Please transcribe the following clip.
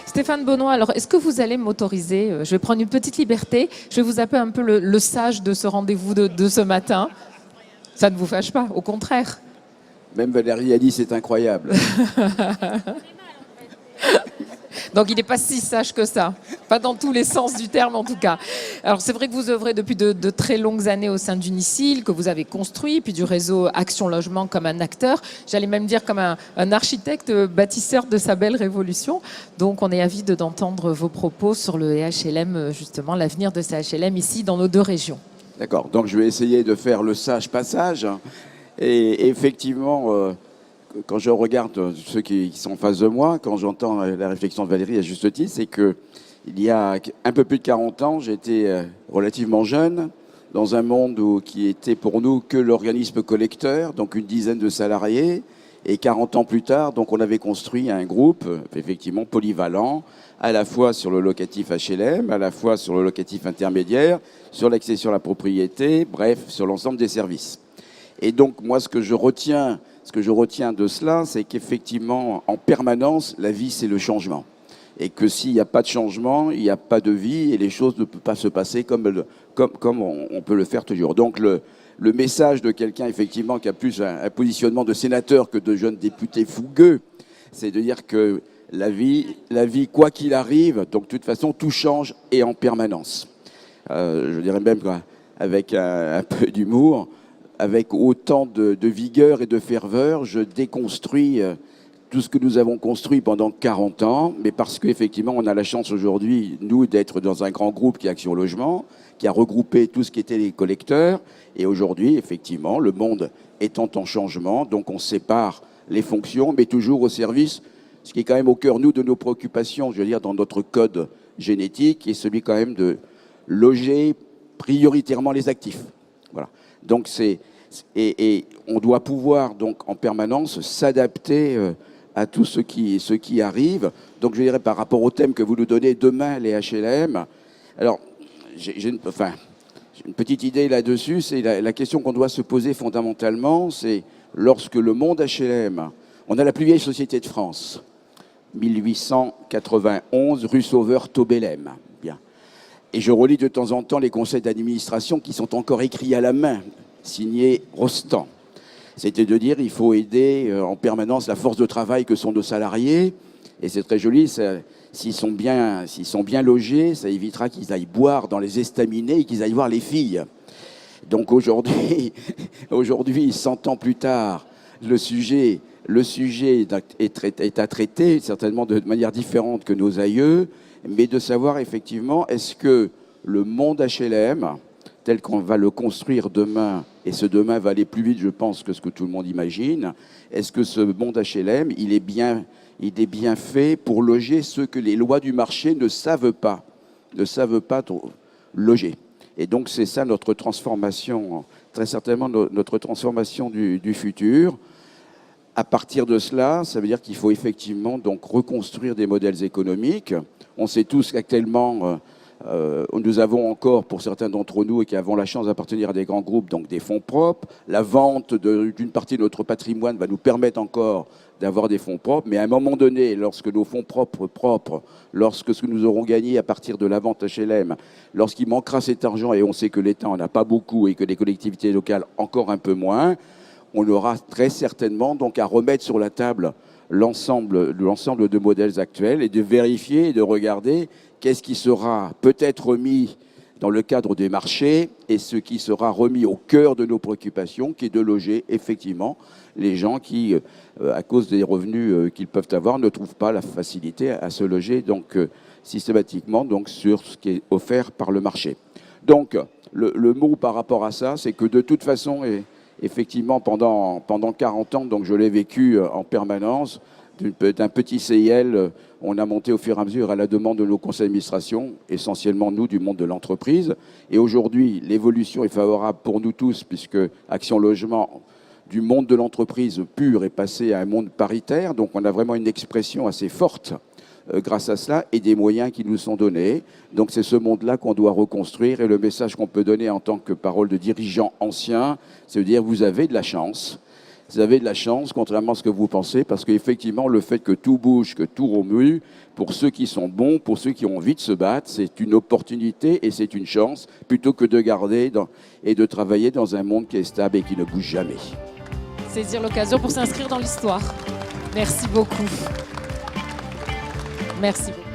Stéphane Benoît, alors est-ce que vous allez m'autoriser, je vais prendre une petite liberté, je vais vous appeler un peu le sage de ce rendez-vous de ce matin. Ça ne vous fâche pas, au contraire. Même Valérie a dit c'est incroyable. Donc il n'est pas si sage que ça, pas dans tous les sens du terme en tout cas. Alors c'est vrai que vous œuvrez depuis de très longues années au sein d'Unicil, que vous avez construit, puis du réseau Action Logement comme un acteur, j'allais même dire comme un architecte bâtisseur de sa belle révolution. Donc on est avide d'entendre vos propos sur le HLM, justement l'avenir de ces HLM ici dans nos deux régions. D'accord, donc je vais essayer de faire le sage passage. Et effectivement, quand je regarde ceux qui sont en face de moi, quand j'entends la réflexion de Valérie à juste titre, c'est qu'il y a un peu plus de 40 ans, j'étais relativement jeune, dans un monde qui était pour nous que l'organisme collecteur, donc une dizaine de salariés. Et 40 ans plus tard, donc on avait construit un groupe, effectivement polyvalent, à la fois sur le locatif HLM, à la fois sur le locatif intermédiaire, sur l'accession à la propriété, bref, sur l'ensemble des services. Et donc moi, ce que je retiens de cela, c'est qu'effectivement, en permanence, la vie, c'est le changement. Et que s'il n'y a pas de changement, il n'y a pas de vie et les choses ne peuvent pas se passer comme on peut le faire toujours. Donc le message de quelqu'un, effectivement, qui a plus un positionnement de sénateur que de jeune député fougueux, c'est de dire que la vie, quoi qu'il arrive, donc de toute façon, tout change et en permanence. Je dirais même avec un peu d'humour, avec autant de vigueur et de ferveur, je déconstruis tout ce que nous avons construit pendant 40 ans, mais parce qu'effectivement, on a la chance aujourd'hui, nous, d'être dans un grand groupe qui est Action Logement, qui a regroupé tout ce qui était les collecteurs. Et aujourd'hui, effectivement, le monde étant en changement, donc on sépare les fonctions, mais toujours au service, ce qui est quand même au cœur, nous, de nos préoccupations, je veux dire, dans notre code génétique, et celui quand même de loger prioritairement les actifs. Voilà. Donc et on doit pouvoir donc en permanence s'adapter à tout ce qui arrive. Donc je dirais par rapport au thème que vous nous donnez demain, les HLM. Alors j'ai une petite idée là-dessus. C'est la question qu'on doit se poser fondamentalement, c'est lorsque le monde HLM, on a la plus vieille société de France, 1891, rue Sauveur-Tobelem. Bien. Et je relis de temps en temps les conseils d'administration qui sont encore écrits à la main, signés Rostand. C'était de dire qu'il faut aider en permanence la force de travail que sont nos salariés. Et c'est très joli, s'ils sont bien logés, ça évitera qu'ils aillent boire dans les estaminets et qu'ils aillent voir les filles. Donc aujourd'hui, 100 ans plus tard, le sujet est à traiter, certainement de manière différente que nos aïeux, mais de savoir effectivement, est-ce que le monde HLM, tel qu'on va le construire demain, et ce demain va aller plus vite, je pense, que ce que tout le monde imagine, est-ce que ce monde HLM, il est bien fait pour loger ceux que les lois du marché ne savent pas loger. Et donc c'est ça notre transformation, très certainement notre transformation du futur. À partir de cela, ça veut dire qu'il faut effectivement donc reconstruire des modèles économiques. On sait tous qu'actuellement, nous avons encore, pour certains d'entre nous, et qui avons la chance d'appartenir à des grands groupes, donc des fonds propres. La vente d'une partie de notre patrimoine va nous permettre encore d'avoir des fonds propres. Mais à un moment donné, lorsque nos fonds propres, lorsque ce que nous aurons gagné à partir de la vente HLM, lorsqu'il manquera cet argent, et on sait que l'État n'en a pas beaucoup et que les collectivités locales encore un peu moins, on aura très certainement donc à remettre sur la table l'ensemble de modèles actuels et de vérifier et de regarder qu'est-ce qui sera peut-être remis dans le cadre des marchés et ce qui sera remis au cœur de nos préoccupations, qui est de loger effectivement les gens qui, à cause des revenus qu'ils peuvent avoir, ne trouvent pas la facilité à se loger donc, systématiquement donc, sur ce qui est offert par le marché. Donc, le mot par rapport à ça, c'est que de toute façon, effectivement, pendant 40 ans, donc je l'ai vécu en permanence, d'un petit CIL, on a monté au fur et à mesure à la demande de nos conseils d'administration, essentiellement nous du monde de l'entreprise. Et aujourd'hui, l'évolution est favorable pour nous tous, puisque Action Logement du monde de l'entreprise pur et passer à un monde paritaire. Donc on a vraiment une expression assez forte grâce à cela et des moyens qui nous sont donnés. Donc c'est ce monde-là qu'on doit reconstruire et le message qu'on peut donner en tant que parole de dirigeant ancien, c'est de dire vous avez de la chance. Vous avez de la chance, contrairement à ce que vous pensez, parce qu'effectivement, le fait que tout bouge, que tout remue, pour ceux qui sont bons, pour ceux qui ont envie de se battre, c'est une opportunité et c'est une chance, plutôt que de garder et de travailler dans un monde qui est stable et qui ne bouge jamais. Saisir l'occasion pour s'inscrire dans l'histoire. Merci beaucoup. Merci beaucoup.